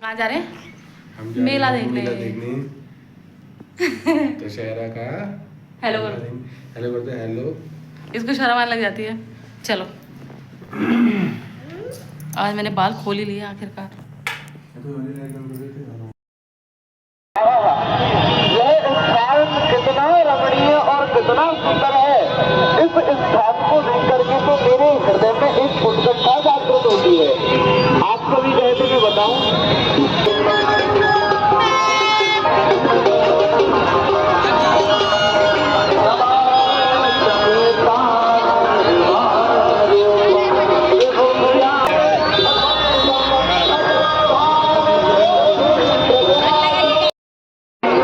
कहाँ जा रहे हैं? हम जा मेला रहे हैं देखने। मेला देखने दशहरा का। हेलो कर। हेलो करते हैं। हेलो। इसको शर्म आने लग जाती है। चलो आज मैंने बाल खोल ही लिए आखिरकार। यह स्थान कितना रमणीय और कितना सुंदर है। इस स्थान को देख करके तो मेरे हृदय में एक उत्कंठा जागृत होती है। आप सभी कहते मैं बताऊं,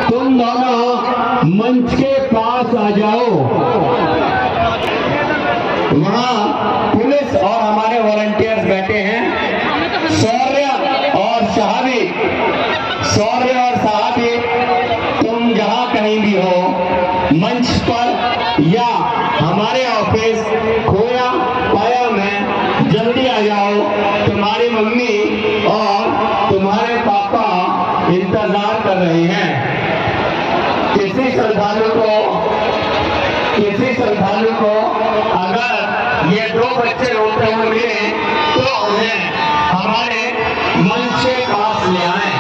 तुम दोनों मंच के पास आ जाओ। वहाँ पुलिस और हमारे वॉलंटियर्स बैठे हैं। शौर्य और साहबी, तुम जहाँ कहीं भी हो, मंच पर या हमारे ऑफिस खोया पाया में जल्दी आ जाओ। तुम्हारी मम्मी और तुम्हारे पापा इंतजार कर रहे हैं। किसी श्रद्धालु को अगर ये दो बच्चे रोते हुए मिले तो उन्हें हमारे मंच के पास ले आए।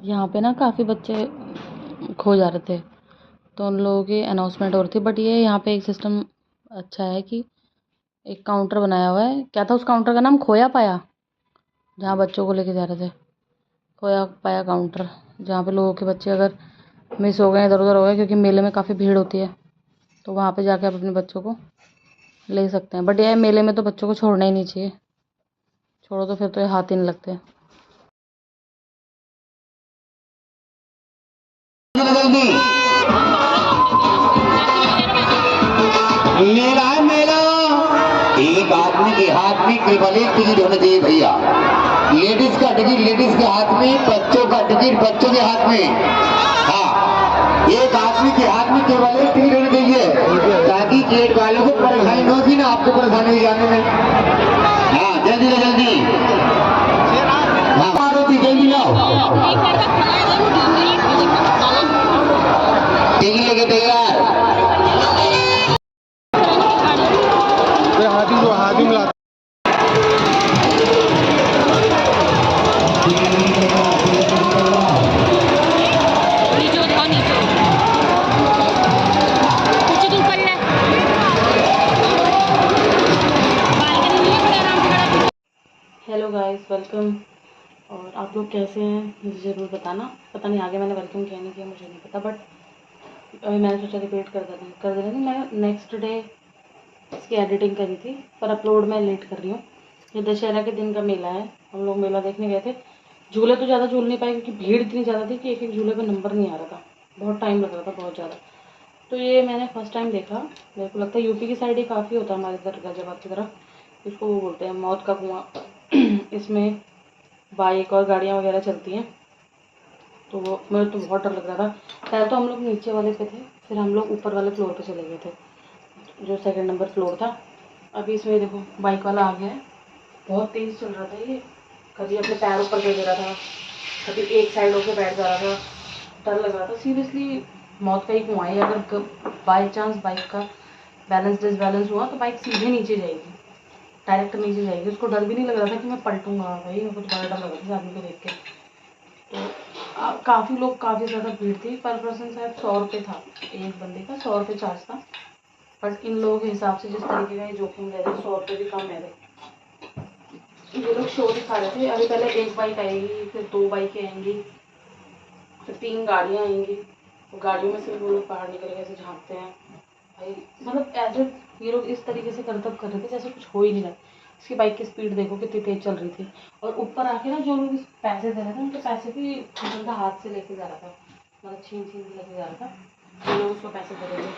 यहाँ पे ना काफ़ी बच्चे खो जा रहे थे तो उन लोगों की अनाउंसमेंट हो रही थी। बट ये यहाँ पे एक सिस्टम अच्छा है कि एक काउंटर बनाया हुआ है। क्या था उस काउंटर का नाम? खोया पाया, जहाँ बच्चों को लेके जा रहे थे। खोया पाया काउंटर, जहाँ पे लोगों के बच्चे अगर मिस हो गए, इधर उधर हो गए, क्योंकि मेले में काफ़ी भीड़ होती है, तो वहाँ पे जाके आप अपने बच्चों को ले सकते हैं। बट यह मेले में तो बच्चों को छोड़ना ही नहीं चाहिए। छोड़ो तो फिर तो ये हाथ ही नहीं लगते। मेला है मेला। एक आदमी के हाथ में केवल एक टिकट होना चाहिए भैया। लेडीज का टिकट लेडीज के हाथ में, बच्चों का टिकट बच्चों के हाथ में। हाँ, एक आदमी के हाथ में केवल एक टिकट होना चाहिए, ताकि गेट वालों को परेशानी न होगी ना आपको परेशानी हो जाने में। हाँ, जल्दी से जल्दी। हाँ, मारुति जल्दी लाओ। टिकट लेके तैयार। हाथी मिला। Hello guys, welcome. और आप लोग कैसे हैं मुझे ज़रूर बताना। पता नहीं आगे मैंने वेलकम किया नहीं किया, मुझे नहीं पता। बट अभी मैंने सोचा रिपीट कर देना थी। मैं नेक्स्ट डे इसकी एडिटिंग करी थी, पर अपलोड मैं लेट कर रही हूँ। ये दशहरा के दिन का मेला है, हम लोग मेला देखने गए थे। झूले तो ज़्यादा झूल नहीं पाए क्योंकि भीड़ इतनी ज़्यादा थी कि एक एक झूले पे नंबर नहीं आ रहा था, बहुत टाइम लग रहा था, बहुत ज़्यादा। तो ये मैंने फर्स्ट टाइम देखा। मेरे को लगता है यूपी की साइड ये काफ़ी होता है, हमारे इधर गाजियाबाद की तरफ इसको वो बोलते हैं मौत का कुआं। इसमें बाइक और गाड़ियाँ वगैरह चलती हैं। तो वो मेरे तो बहुत डर लग रहा था। पहले तो हम लोग नीचे वाले पे थे, फिर हम लोग ऊपर वाले फ्लोर पे चले गए थे, जो सेकंड नंबर फ्लोर था। अभी इसमें देखो बाइक वाला आ गया है, बहुत तेज़ चल रहा था ये। कभी अपने पैर ऊपर दे रहा था, कभी एक साइड होकर बैठ जा रहा था, डर लग रहा था सीरियसली। मौत का ही कुआं है। अगर बाई चांस बाइक का बैलेंस डिसबैलेंस हुआ तो बाइक सीधे नीचे जाएगी, डायरेक्ट नीचे जाएगी। उसको डर भी नहीं लग रहा था कि मैं पलटूंगा, भाई मेरे को तो बड़ा डर लग रहा था आदमी को देख के। तो काफ़ी लोग, काफ़ी ज़्यादा भीड़ थी। पर पर्सन शायद 100 रुपये था, एक बंदे का 100 रुपये चार्ज था। बट इन लोगों के हिसाब से जिस तरीके का ये जोखिम ले रहे थे, 100 रुपये भी कम है। ये लोग शो दिखा रहे थे। अभी पहले एक बाइक आएगी, फिर 2 बाइकें आएंगी, फिर 3 गाड़ियाँ आएंगी। गाड़ियों में से वो लोग बाहर निकल के ऐसे झाँकते हैं भाई, मतलब ऐसे ये लोग इस तरीके से करतब कर रहे थे जैसे कुछ हो ही नहीं रहा। इसकी बाइक की स्पीड देखो कितनी तेज चल रही थी। और ऊपर आके ना जो लोग इस पैसे दे रहे थे उनके पैसे भी बंदा हाथ से लेके जा रहा था, मतलब छीन छीन के लेके जा रहा था। जो लोग उसको पैसे दे रहे थे,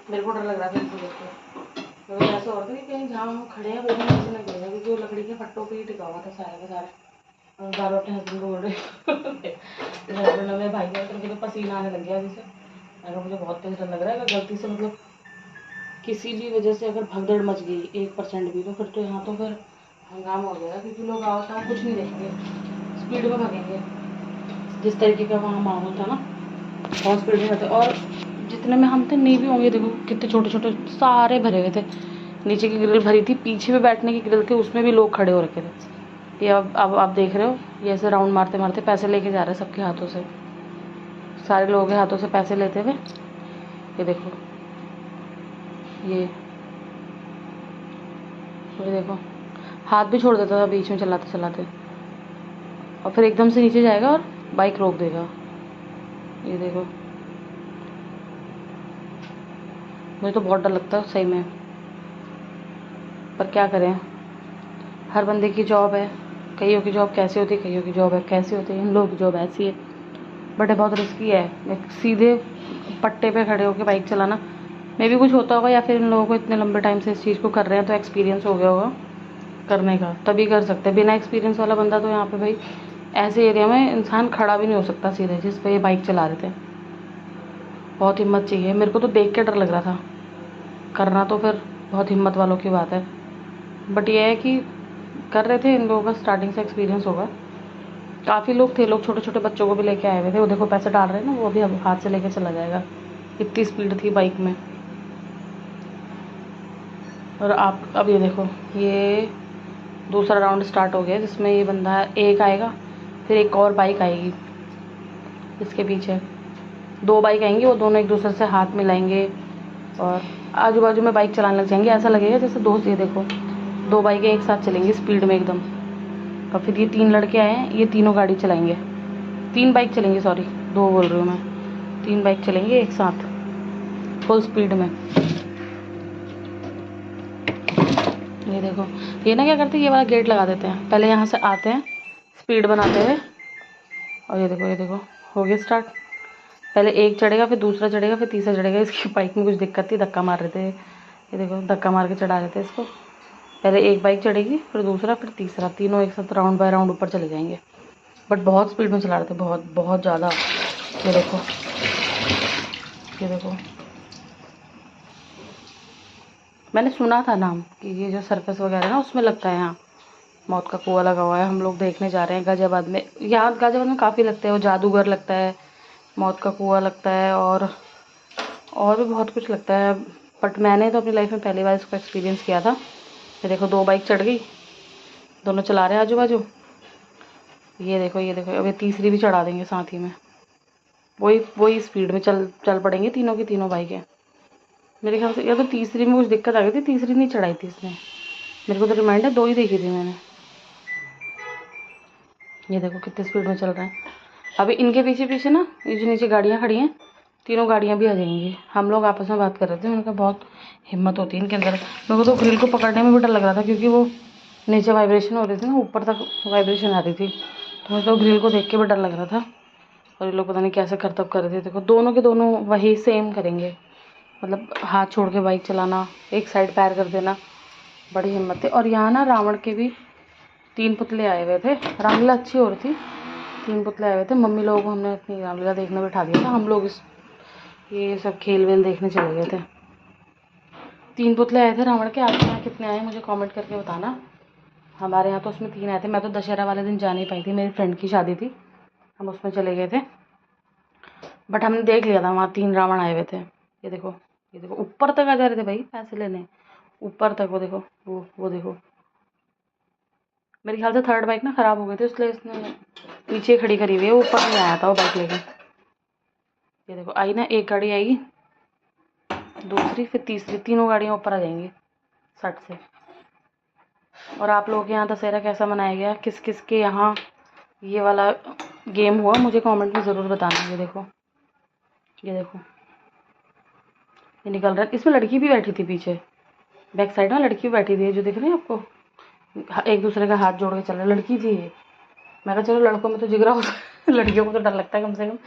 मेरे को डर लग रहा था इनको देख के। तो ऐसा हो रहा था कि कहीं जहाँ हम खड़े हैं वो भी नीचे ना गिरेगा, क्योंकि वो लकड़ी के फट्टों पे ही टिका हुआ था सारे का सारा। और बार अपने हस्बैंड को बोल रहे हस्बैंड मेरे भाई का, तो मुझे तो पसीना आने लग गया अभी से। अगर मुझे बहुत तेज डर लग रहा है, अगर गलती से मतलब किसी भी वजह से अगर भगदड़ मच गई 1% भी, तो फिर तो यहाँ तो फिर हंगामा हो जाएगा। क्योंकि लोग आवता कुछ नहीं देखेंगे, स्पीड में भागेंगे। जिस तरीके का वहाँ माहौल था ना, बहुत स्पीड में जाते। और जितने में हम थे नहीं भी होंगे, देखो कितने छोटे छोटे सारे भरे हुए थे। नीचे की ग्रिल भरी थी, पीछे भी बैठने की ग्रिल थी, उसमें भी लोग खड़े हो रखे थे। ये अब आप देख रहे हो, ये ऐसे राउंड मारते मारते पैसे लेके जा रहे हैं सबके हाथों से, सारे लोगों के हाथों से पैसे लेते हुए। ये देखो, ये देखो हाथ भी छोड़ देता था बीच में चलाते चलाते, और फिर एकदम से नीचे जाएगा और बाइक रोक देगा। ये देखो, मुझे तो बहुत डर लगता है सही में, पर क्या करें, हर बंदे की जॉब है। कईयों की जॉब कैसी होती है, कईयों की जॉब है कैसी होती है, इन लोगों की जॉब ऐसी है। बट ये बहुत रिस्की है, एक सीधे पट्टे पे खड़े होकर बाइक चलाना। मे भी कुछ होता होगा, या फिर इन लोगों को इतने लंबे टाइम से इस चीज़ को कर रहे हैं तो एक्सपीरियंस हो गया होगा करने का, तभी कर सकते हैं। बिना एक्सपीरियंस वाला बंदा तो यहाँ पे भाई ऐसे एरिया में इंसान खड़ा भी नहीं हो सकता सीधे, जिस पे ये बाइक चला रहे थे। बहुत हिम्मत चाहिए। मेरे को तो देख के डर लग रहा था, करना तो फिर बहुत हिम्मत वालों की बात है। बट ये है कि कर रहे थे, इन लोगों का स्टार्टिंग से एक्सपीरियंस होगा। काफ़ी लोग थे, लोग छोटे छोटे बच्चों को भी लेके आए हुए थे। वो देखो पैसे डाल रहे हैं ना, वो भी अब हाथ से लेके चला जाएगा, इतनी स्पीड थी बाइक में। और आप अब ये देखो, ये दूसरा राउंड स्टार्ट हो गया, जिसमें ये बंदा एक आएगा, फिर एक और बाइक आएगी इसके पीछे। 2 बाइक आएंगी, वो दोनों एक दूसरे से हाथ मिलाएंगे और आजू बाजू में बाइक चलाने लग जाएंगे। ऐसा लगेगा जैसे दोस्त। ये देखो 2 बाइकें एक साथ चलेंगी स्पीड में एकदम। और फिर ये 3 लड़के आए हैं, ये तीनों गाड़ी चलाएंगे, 3 बाइक चलेंगी, सॉरी 2 बोल रही हूँ मैं, 3 बाइक चलेंगे एक साथ फुल स्पीड में। ये देखो, ये ना क्या करते हैं, ये वाला गेट लगा देते हैं, पहले यहाँ से आते हैं स्पीड बनाते हुए। और ये देखो, ये देखो हो गया स्टार्ट। पहले एक चढ़ेगा, फिर दूसरा चढ़ेगा, फिर तीसरा चढ़ेगा। इसकी बाइक में कुछ दिक्कत थी, धक्का मार रहे थे। ये देखो धक्का मार के चढ़ा रहे थे इसको। पहले एक बाइक चढ़ेगी, फिर दूसरा, फिर तीसरा, तीनों एक साथ राउंड बाय राउंड ऊपर चले जाएंगे। बट बहुत स्पीड में चला रहे थे, बहुत बहुत ज़्यादा। ये देखो, ये देखो, मैंने सुना था नाम कि ये जो सर्कस वगैरह ना उसमें लगता है, यहाँ मौत का कुआं लगा हुआ है। हम लोग देखने जा रहे हैं गाजियाबाद में। यहाँ गाजियाबाद में काफ़ी लगते हैं, वो जादूगर लगता है, मौत का कुआं लगता है, और भी बहुत कुछ लगता है। बट मैंने तो अपनी लाइफ में पहली बार इसको एक्सपीरियंस किया था। ये देखो 2 बाइक चढ़ गई, दोनों चला रहे हैं आजू बाजू। ये देखो, ये देखो, अब ये तीसरी भी चढ़ा देंगे साथ ही में। वही स्पीड में चल पड़ेंगे तीनों की तीनों बाइकें। मेरे ख्याल से या तो तीसरी में कुछ दिक्कत आ गई थी, तीसरी नहीं चढ़ाई थी इसने। मेरे को तो रिमाइंड है 2 ही देखी थी मैंने। ये देखो कितनी स्पीड में चल रहे हैं। अभी इनके पीछे पीछे ना ये जो नीचे गाड़ियाँ खड़ी हैं, तीनों गाड़ियाँ भी आ जाएंगी। हम लोग आपस में बात कर रहे थे, उनका बहुत हिम्मत होती है इनके अंदर। मेरे को तो ग्रिल को पकड़ने में भी डर लग रहा था, क्योंकि वो नीचे वाइब्रेशन हो रही थी ना, ऊपर तक वाइब्रेशन आ रही थी। तो मुझे तो ग्रिल को देख के भी डर लग रहा था, और ये लोग पता नहीं कैसे करतब कर रहे थे। देखो दोनों के दोनों वही सेम करेंगे, मतलब हाथ छोड़ के बाइक चलाना, एक साइड पैर कर देना, बड़ी हिम्मत है। और यहाँ ना रावण के भी 3 पुतले आए हुए थे, रामलीला अच्छी हो रही थी, 3 पुतले आए हुए थे। मम्मी लोगों को हमने अपनी रामलीला देखने बिठा दिया था, हम लोग ये सब खेल वेल देखने चले गए थे। 3 पुतले आए थे रावण के। आपके यहाँ कितने आए मुझे कमेंट करके बताना। हमारे यहाँ तो उसमें 3 आए थे। मैं तो दशहरा वाले दिन जा नहीं पाई थी, मेरी फ्रेंड की शादी थी, हम उसमें चले गए थे, बट हमने देख लिया था वहाँ 3 रावण आए हुए थे। ये देखो ऊपर तक आ जा रहे थे भाई पैसे लेने, ऊपर तक। वो देखो वो देखो। मेरे ख्याल से 3rd बाइक ना ख़राब हो गई थी, इसलिए इसने पीछे खड़ी करी हुई है, ऊपर नहीं आया था वो बाइक लेके। ये देखो आई ना, एक गाड़ी आई, दूसरी, फिर तीसरी, तीनों गाड़ियाँ ऊपर आ जाएंगी सट से। और आप लोगों के यहाँ दशहरा कैसा मनाया गया, किस किस के यहाँ ये वाला गेम हुआ, मुझे कमेंट में ज़रूर बताना। ये देखो ये निकल रहा है। इसमें लड़की भी बैठी थी पीछे, बैक साइड में लड़की भी बैठी थी, जो दिख रही है आपको, एक दूसरे का हाथ जोड़ के चल रहे, लड़की थी ये। मैं कहा चलो लड़कों में तो जिगरा होता है, लड़कियों को तो डर लगता है कम से कम,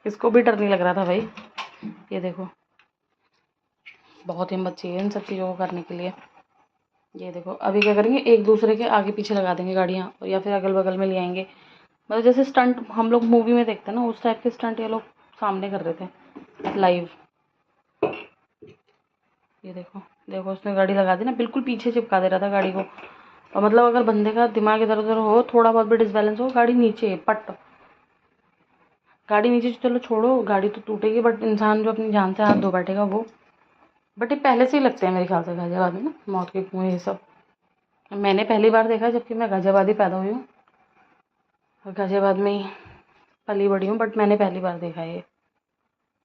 इसको भी डर नहीं लग रहा था भाई। ये देखो बहुत हिम्मत चाहिए इन सब चीज़ों को करने के लिए। ये देखो अभी क्या करेंगे, एक दूसरे के आगे पीछे लगा देंगे गाड़ियाँ, या फिर अगल बगल में ले आएंगे, मतलब जैसे स्टंट हम लोग मूवी में देखते हैं ना, उस टाइप के स्टंट ये लोग सामने कर रहे थे लाइव। ये देखो उसने गाड़ी लगा दी ना, बिल्कुल पीछे चिपका दे रहा था गाड़ी को। और मतलब अगर बंदे का दिमाग इधर उधर हो, थोड़ा बहुत भी डिसबैलेंस हो, गाड़ी नीचे पट, गाड़ी नीचे चलो छोड़ो, गाड़ी तो टूटेगी, बट इंसान जो अपनी जान से हाथ धो बैठेगा वो। बट ये पहले से ही लगते हैं मेरे ख्याल से गाजियाबाद में ना, मौत के कुएं ये सब। मैंने पहली बार देखा जबकि मैं गाजियाबाद ही पैदा हुई हूँ और गाजियाबाद में ही पली बड़ी हूँ, बट मैंने पहली बार देखा है। ये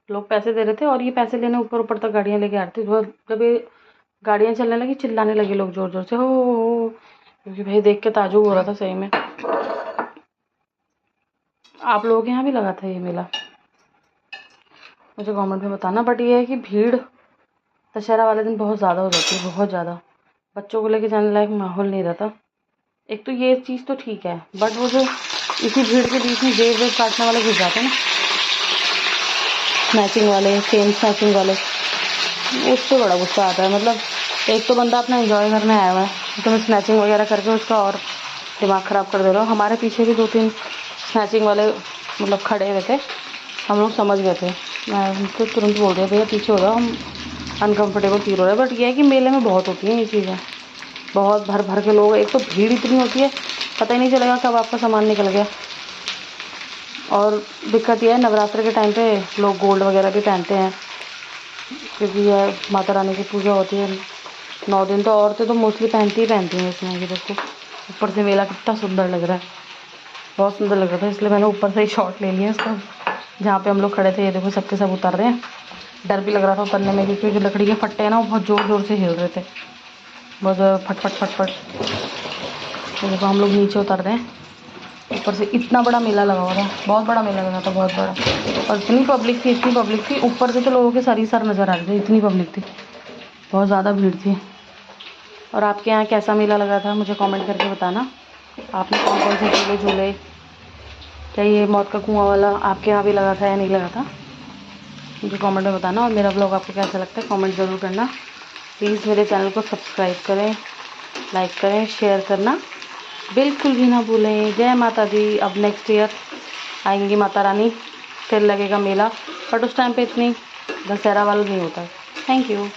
लोग पैसे दे रहे थे और ये पैसे लेने ऊपर तक गाड़ियाँ लेके आ रहे थे। जब ये गाड़ियाँ चलने लगी, चिल्लाने लगे लोग जोर जोर से, हो, क्योंकि भाई देख के ताज्जुब हो रहा था सही में। आप लोगों के यहाँ भी लगा था ये मेला, मुझे कमेंट में बताना। बट ये है कि भीड़ दशहरा वाले दिन बहुत ज़्यादा हो जाती है, बहुत ज़्यादा। बच्चों को लेके जाने लायक माहौल नहीं रहता। एक तो ये चीज़ तो ठीक है, बट वो जो इसी भीड़ के बीच में जेब वेब काटने वाले घुस जाते हैं ना, स्नैचिंग वाले, चेन स्नैचिंग वाले, उससे बड़ा गुस्सा आता है। मतलब एक तो बंदा अपना एंजॉय करने आया हुआ है, तो मैं स्नैचिंग वगैरह करके उसका और दिमाग ख़राब कर दे रहा हूँ। हमारे पीछे भी 2-3 स्नैचिंग वाले मतलब खड़े हुए थे, हम लोग समझ गए थे, मैं उनको तुरंत बोल दिया भैया पीछे हो जाओ, हम अनकम्फर्टेबल फील हो रहा है। बट ये है कि मेले में बहुत होती हैं ये चीज़ें, बहुत भर भर के लोग, एक तो भीड़ इतनी होती है पता ही नहीं चलेगा कब आपका सामान निकल गया। और दिक्कत यह है नवरात्र के टाइम पे लोग गोल्ड वगैरह भी पहनते हैं, क्योंकि यह माता रानी की पूजा होती है 9 दिन, तो औरतें तो मोस्टली पहनती हैं इसमें। ये देखो ऊपर से मेला कितना सुंदर लग रहा है, बहुत सुंदर लग रहा था, इसलिए मैंने ऊपर से ही शॉट ले लिया इसका, जहाँ पे हम लोग खड़े थे। ये देखो सबके सब उतर रहे हैं, डर भी लग रहा था उतरने में, क्योंकि जो लकड़ी के फट्टे हैं ना वो बहुत ज़ोर ज़ोर से हिल रहे थे, बहुत फट। तो देखो हम लोग नीचे उतर रहे हैं, ऊपर से इतना बड़ा मेला लगा हुआ था, बहुत बड़ा मेला लगा था, बहुत बड़ा। और इतनी पब्लिक थी, ऊपर से तो लोगों के सर ही सर नज़र आ रहे थे, इतनी पब्लिक थी, बहुत ज़्यादा भीड़ थी। और आपके यहाँ कैसा मेला लगा था मुझे कमेंट करके बताना। आपने कौन कौन से झूले, क्या ये मौत का कुआं वाला आपके यहाँ भी लगा था या नहीं लगा था, मुझे कमेंट में बताना। और मेरा ब्लॉग आपको कैसा लगता है कमेंट ज़रूर करना। प्लीज़ मेरे चैनल को सब्सक्राइब करें, लाइक करें, शेयर करना बिल्कुल भी ना भूलें। जय माता दी। अब नेक्स्ट ईयर आएंगी माता रानी, फिर लगेगा मेला, बट उस टाइम पे इतनी दशहरा वाला नहीं होता है। Thank you.